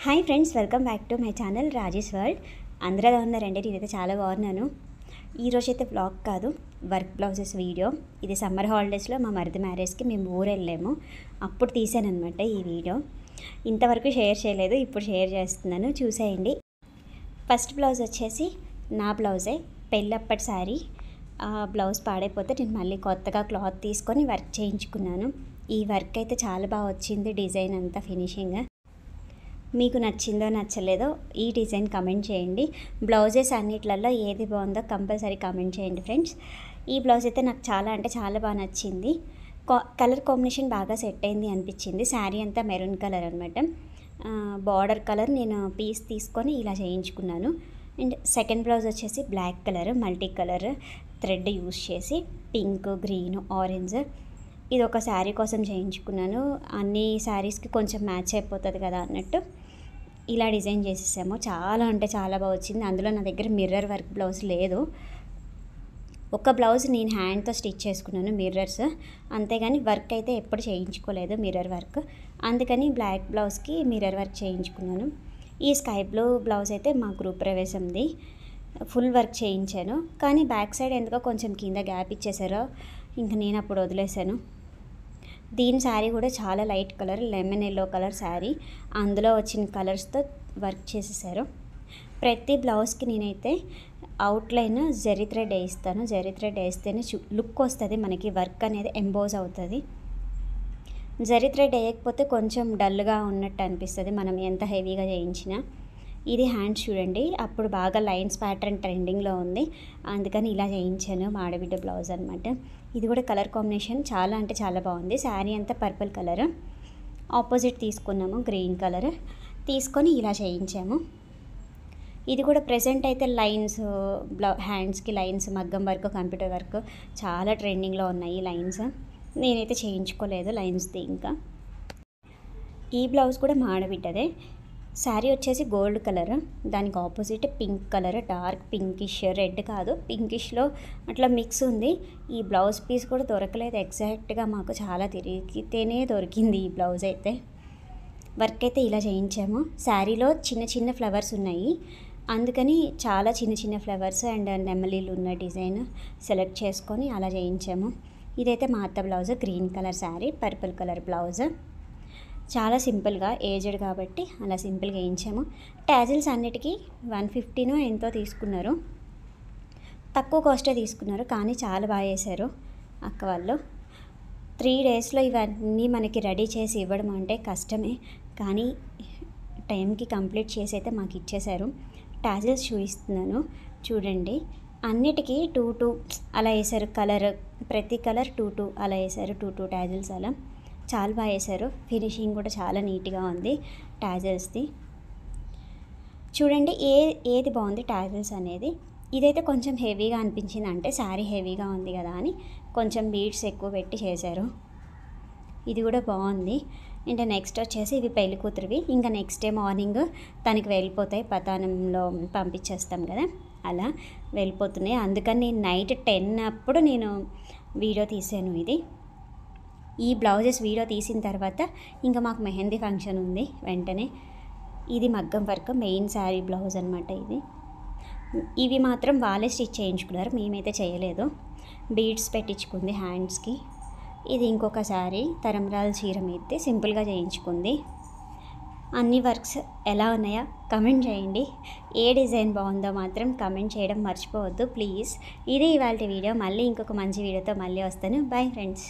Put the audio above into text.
Hi friends, welcome back to my channel Rajesh world. అందరూ ఎలా ఉన్నారండి? నేనైతే చాలా బాగున్నాను. ఈరోజైతే వ్లాగ్ కాదు, వర్క్ బ్లౌజెస్ వీడియో. ఇది సమ్మర్ హాలిడేస్లో మా మరిది మ్యారేజ్కి మేము ఊరు వెళ్ళాము, అప్పుడు తీసానమాట ఈ వీడియో. ఇంతవరకు షేర్ చేయలేదు, ఇప్పుడు షేర్ చేస్తున్నాను, చూసేయండి. ఫస్ట్ బ్లౌజ్ వచ్చేసి నా బ్లౌజే, పెళ్ళప్పటి శారీ. బ్లౌజ్ పాడైపోతే నేను మళ్ళీ కొత్తగా క్లాత్ తీసుకొని వర్క్ చేయించుకున్నాను. ఈ వర్క్ అయితే చాలా బాగా వచ్చింది, డిజైన్ అంతా ఫినిషింగ్. మీకు నచ్చిందో నచ్చలేదో ఈ డిజైన్ కమెంట్ చేయండి. బ్లౌజెస్ అన్నిట్లలో ఏది బాగుందో కంపల్సరీ కమెంట్ చేయండి ఫ్రెండ్స్. ఈ బ్లౌజ్ అయితే నాకు చాలా అంటే చాలా బాగా నచ్చింది. కలర్ కాంబినేషన్ బాగా సెట్ అయింది అనిపించింది. శారీ అంతా మెరూన్ కలర్ అనమాట. బార్డర్ కలర్ నేను పీస్ తీసుకొని ఇలా చేయించుకున్నాను. అండ్ సెకండ్ బ్లౌజ్ వచ్చేసి black colour, multi colour thread use చేసి పింక్, గ్రీన్, ఆరెంజ్. ఇది ఒక శారీ కోసం చేయించుకున్నాను. అన్ని శారీస్కి కొంచెం మ్యాచ్ అయిపోతుంది కదా అన్నట్టు ఇలా డిజైన్ చేసేసాము. చాలా అంటే చాలా బాగా వచ్చింది. అందులో నా దగ్గర మిర్రర్ వర్క్ బ్లౌజ్ లేదు. ఒక బ్లౌజ్ నేను హ్యాండ్తో స్టిచ్ చేసుకున్నాను మిర్రర్స్, అంతేగాని వర్క్ అయితే ఎప్పుడు చేయించుకోలేదు మిర్రర్ వర్క్. అందుకని బ్లాక్ బ్లౌజ్కి మిర్రర్ వర్క్ చేయించుకున్నాను. ఈ స్కై బ్లూ బ్లౌజ్ అయితే మా గృహ ప్రవేశంది, ఫుల్ వర్క్ చేయించాను. కానీ బ్యాక్ సైడ్ ఎందుకో కొంచెం కింద గ్యాప్ ఇచ్చేసారో ఇంకా నేను అప్పుడు వదిలేసాను. దీని శారీ కూడా చాలా light colour, lemon yellow colour sari. అందులో వచ్చిన కలర్స్తో వర్క్ చేసేసారు. ప్రతి బ్లౌజ్కి నేనైతే అవుట్లైన్ జరీ థ్రెడ్ వేయిస్తాను. జరీ థ్రెడ్ వేస్తేనే లుక్ వస్తుంది, మనకి వర్క్ అనేది ఎంబోజ్ అవుతుంది. జరీ థ్రెడ్ వేయకపోతే కొంచెం డల్గా ఉన్నట్టు అనిపిస్తుంది మనం ఎంత హెవీగా చేయించినా. ఇది హ్యాండ్స్ చూడండి, అప్పుడు బాగా లైన్స్ ప్యాటర్న్ ట్రెండింగ్లో ఉంది, అందుకని ఇలా చేయించాను. మాడబిడ్డ బ్లౌజ్ అనమాట. ఇది కూడా కలర్ కాంబినేషన్ చాలా అంటే చాలా బాగుంది. శారీ అంతా పర్పుల్ కలర్, ఆపోజిట్ తీసుకున్నాము గ్రీన్ కలర్, తీసుకొని ఇలా చేయించాము. ఇది కూడా ప్రెజెంట్ అయితే లైన్స్, హ్యాండ్స్కి లైన్స్, మగ్గం వర్క్, కంప్యూటర్ వర్క్ చాలా ట్రెండింగ్లో ఉన్నాయి లైన్స్. నేనైతే చేయించుకోలేదు లైన్స్ది. ఇంకా ఈ బ్లౌజ్ కూడా మాడబిడ్డదే. శారీ వచ్చేసి గోల్డ్ కలర్, దానికి opposite pink colour, dark pinkish, red కాదు పింకిష్లో అట్లా మిక్స్ ఉంది. ఈ బ్లౌజ్ పీస్ కూడా దొరకలేదు ఎగ్జాక్ట్గా, మాకు చాలా తిరిగితేనే దొరికింది ఈ బ్లౌజ్ అయితే. వర్క్ అయితే ఇలా చేయించాము. శారీలో చిన్న చిన్న ఫ్లవర్స్ ఉన్నాయి, అందుకని చాలా చిన్న చిన్న ఫ్లవర్స్ అండ్ నెమలీలు ఉన్న డిజైన్ సెలెక్ట్ చేసుకొని అలా చేయించాము. ఇదైతే మా అత్త blouse, green colour sari, purple colour blouse. చాలా సింపుల్గా, ఏజ్డ్ కాబట్టి అలా సింపుల్గా వేయించాము. ట్యాజిల్స్ అన్నిటికీ 150నో ఎంతో తీసుకున్నారు, తక్కువ కాస్టే తీసుకున్నారు, కానీ చాలా బాగా వేశారు అక్క వాళ్ళు. 3 డేస్లో ఇవన్నీ మనకి రెడీ చేసి ఇవ్వడం అంటే కష్టమే, కానీ టైంకి కంప్లీట్ చేసి అయితే మాకు ఇచ్చేశారు. ట్యాజిల్స్ చూపిస్తున్నాను చూడండి. అన్నిటికీ 2 అలా వేశారు. కలర్ ప్రతి కలర్ 2 అలా వేశారు. 2 ట్యాజిల్స్ అలా చాలా బాగా వేశారు. ఫినిషింగ్ కూడా చాలా నీట్గా ఉంది ట్యాజిల్స్ది. చూడండి ఏది బాగుంది ట్యాజిల్స్ అనేది. ఇదైతే కొంచెం హెవీగా అనిపించింది, అంటే శారీ హెవీగా ఉంది కదా అని కొంచెం బీడ్స్ ఎక్కువ పెట్టి చేశారు. ఇది కూడా బాగుంది. ఇంకా నెక్స్ట్ వచ్చేసి ఇవి పెళ్లి కూతురువి. ఇంకా నెక్స్ట్ డే మార్నింగ్ తనకి వెళ్ళిపోతాయి, పతానంలో పంపించేస్తాం కదా, అలా వెళ్ళిపోతున్నాయి. అందుకని నేను నైట్ 10 అప్పుడు నేను వీడియో తీసాను. ఇది ఈ బ్లౌజెస్ వీడియో తీసిన తర్వాత ఇంకా మాకు మెహందీ ఫంక్షన్ ఉంది వెంటనే. ఇది మగ్గం వర్క్ మెయిన్ శారీ బ్లౌజ్ అనమాట. ఇవి మాత్రం వాళ్ళే స్టిచ్ చేయించుకున్నారు, మేమైతే చేయలేదు. బీడ్స్ పెట్టించుకుంది హ్యాండ్స్కి. ఇది ఇంకొక శారీ తరంరాల చీర మీద సింపుల్గా చేయించుకుంది. అన్ని వర్క్స్ ఎలా ఉన్నాయో కమెంట్ చేయండి. ఏ డిజైన్ బాగుందో మాత్రం కమెంట్ చేయడం మర్చిపోవద్దు ప్లీజ్. ఇది ఇవాళ వీడియో. మళ్ళీ ఇంకొక మంచి వీడియోతో మళ్ళీ వస్తాను. Bye friends.